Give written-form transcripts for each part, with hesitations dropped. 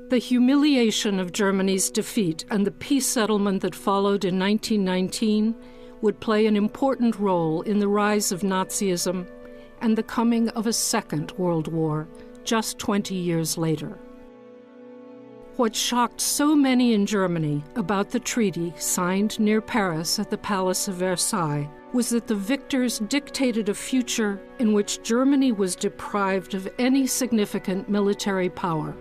The humiliation of Germany's defeat and the peace settlement that followed in 1919 would play an important role in the rise of Nazism and the coming of a Second World War just 20 years later. What shocked so many in Germany about the treaty signed near Paris at the Palace of Versailles was that the victors dictated a future in which Germany was deprived of any significant military power.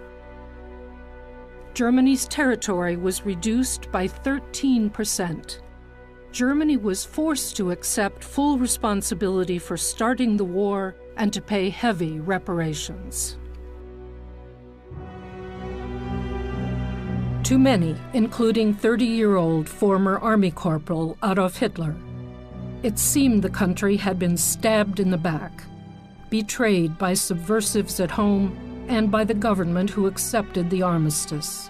Germany's territory was reduced by 13%. Germany was forced to accept full responsibility for starting the war and to pay heavy reparations. To many, including 30-year-old former Army Corporal Adolf Hitler, it seemed the country had been stabbed in the back, betrayed by subversives at home and by the government who accepted the armistice.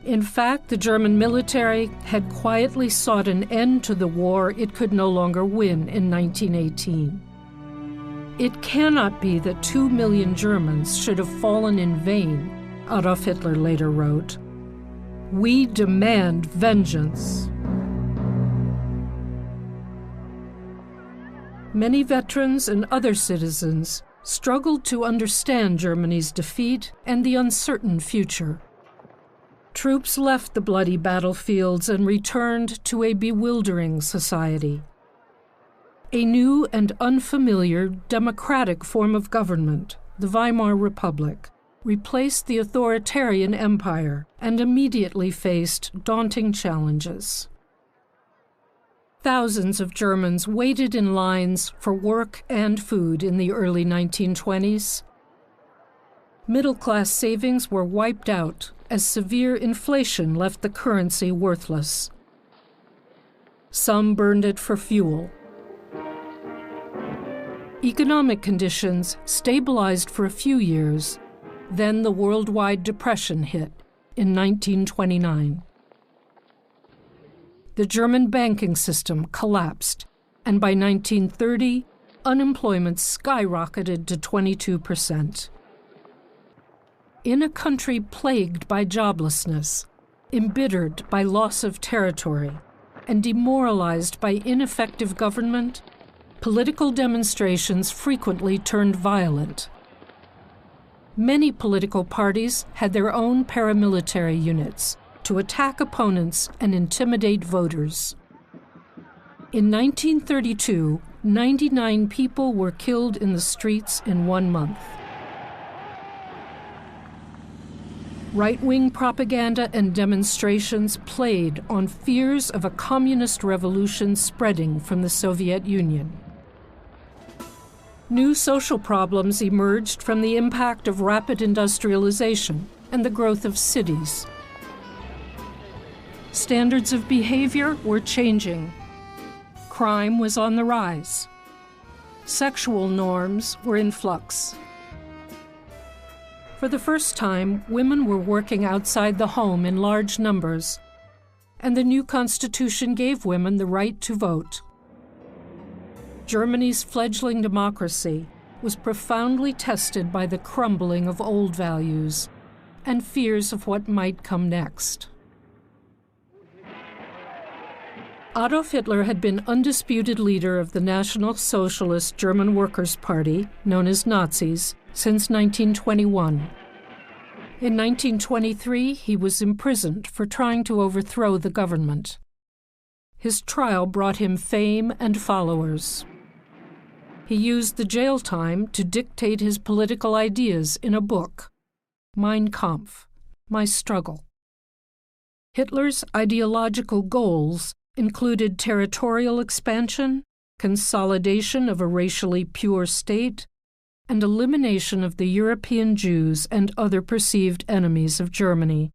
In fact, the German military had quietly sought an end to the war it could no longer win in 1918. It cannot be that 2 million Germans should have fallen in vain, Adolf Hitler later wrote. We demand vengeance. Many veterans and other citizens struggled to understand Germany's defeat and the uncertain future. Troops left the bloody battlefields and returned to a bewildering society. A new and unfamiliar democratic form of government, the Weimar Republic, replaced the authoritarian empire and immediately faced daunting challenges. Thousands of Germans waited in lines for work and food in the early 1920s. Middle-class savings were wiped out as severe inflation left the currency worthless. Some burned it for fuel. Economic conditions stabilized for a few years, then the worldwide depression hit in 1929. The German banking system collapsed, and by 1930, unemployment skyrocketed to 22%. In a country plagued by joblessness, embittered by loss of territory, and demoralized by ineffective government, political demonstrations frequently turned violent. Many political parties had their own paramilitary units to attack opponents and intimidate voters. In 1932, 99 people were killed in the streets in 1 month. Right-wing propaganda and demonstrations played on fears of a communist revolution spreading from the Soviet Union. New social problems emerged from the impact of rapid industrialization and the growth of cities. Standards of behavior were changing. Crime was on the rise. Sexual norms were in flux. For the first time, women were working outside the home in large numbers, and the new constitution gave women the right to vote. Germany's fledgling democracy was profoundly tested by the crumbling of old values and fears of what might come next. Adolf Hitler had been undisputed leader of the National Socialist German Workers' Party, known as Nazis, since 1921. In 1923, he was imprisoned for trying to overthrow the government. His trial brought him fame and followers. He used the jail time to dictate his political ideas in a book, Mein Kampf, My Struggle. Hitler's ideological goals included territorial expansion, consolidation of a racially pure state, and elimination of the European Jews and other perceived enemies of Germany.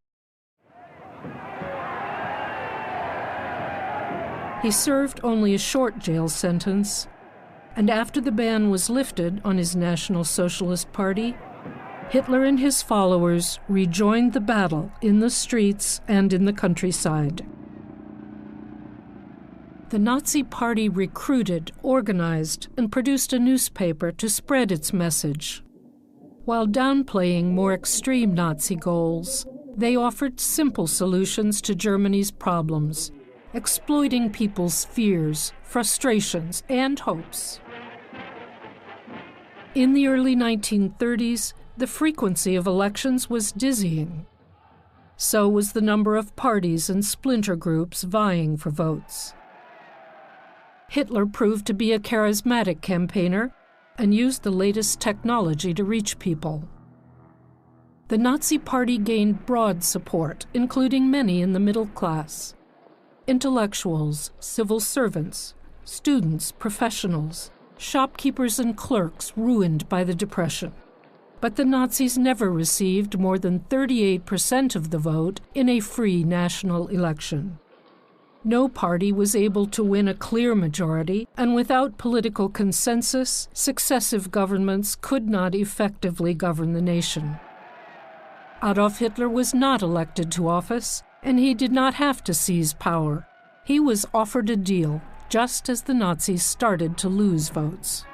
He served only a short jail sentence, and after the ban was lifted on his National Socialist Party, Hitler and his followers rejoined the battle in the streets and in the countryside. The Nazi Party recruited, organized, and produced a newspaper to spread its message. While downplaying more extreme Nazi goals, they offered simple solutions to Germany's problems, exploiting people's fears, frustrations, and hopes. In the early 1930s, the frequency of elections was dizzying. So was the number of parties and splinter groups vying for votes. Hitler proved to be a charismatic campaigner and used the latest technology to reach people. The Nazi Party gained broad support, including many in the middle class. Intellectuals, civil servants, students, professionals, shopkeepers and clerks ruined by the Depression. But the Nazis never received more than 38% of the vote in a free national election. No party was able to win a clear majority, and without political consensus, successive governments could not effectively govern the nation. Adolf Hitler was not elected to office, and he did not have to seize power. He was offered a deal, just as the Nazis started to lose votes.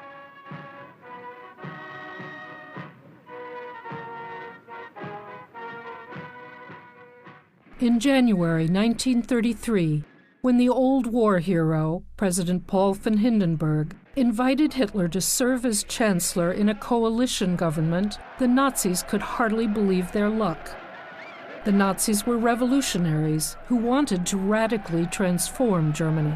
In January 1933, when the old war hero, President Paul von Hindenburg, invited Hitler to serve as chancellor in a coalition government, the Nazis could hardly believe their luck. The Nazis were revolutionaries who wanted to radically transform Germany.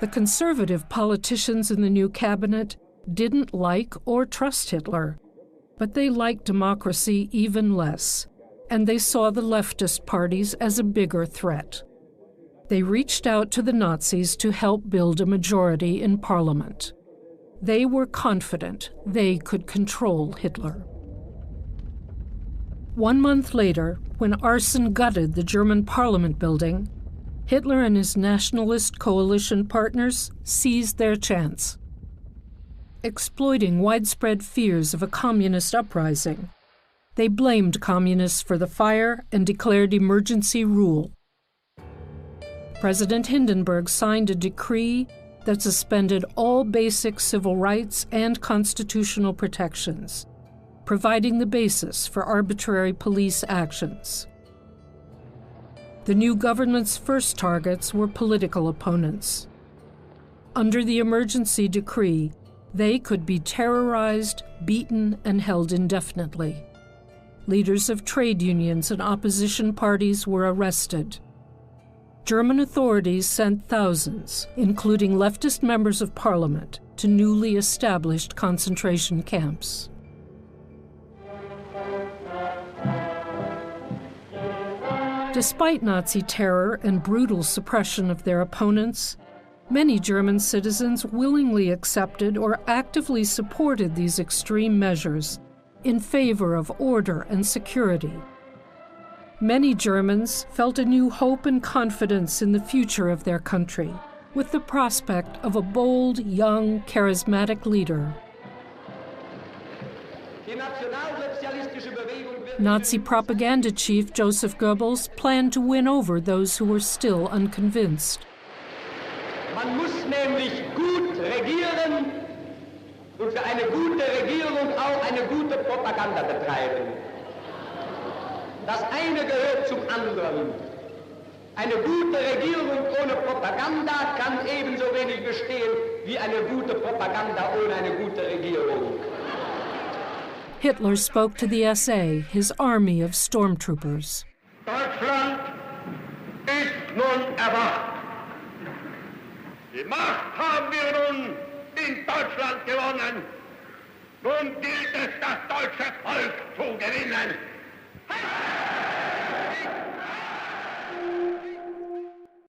The conservative politicians in the new cabinet didn't like or trust Hitler, but they liked democracy even less, and they saw the leftist parties as a bigger threat. They reached out to the Nazis to help build a majority in parliament. They were confident they could control Hitler. 1 month later, when arson gutted the German parliament building, Hitler and his nationalist coalition partners seized their chance. Exploiting widespread fears of a communist uprising, they blamed communists for the fire and declared emergency rule. President Hindenburg signed a decree that suspended all basic civil rights and constitutional protections, providing the basis for arbitrary police actions. The new government's first targets were political opponents. Under the emergency decree, they could be terrorized, beaten, and held indefinitely. Leaders of trade unions and opposition parties were arrested. German authorities sent thousands, including leftist members of parliament, to newly established concentration camps. Despite Nazi terror and brutal suppression of their opponents, many German citizens willingly accepted or actively supported these extreme measures in favor of order and security. Many Germans felt a new hope and confidence in the future of their country, with the prospect of a bold, young, charismatic leader. Nazi propaganda chief Joseph Goebbels planned to win over those who were still unconvinced. Man muss nämlich gut regieren und für eine gute Regierung auch eine gute Propaganda betreiben. Das eine gehört zum anderen. Eine gute Regierung ohne Propaganda kann ebenso wenig bestehen wie eine gute Propaganda ohne eine gute Regierung. Hitler spoke to the SA, his army of stormtroopers. Deutschland ist nun erwacht. Die Macht haben wir nun in Deutschland gewonnen. Nun gilt es, das deutsche Volk zu gewinnen.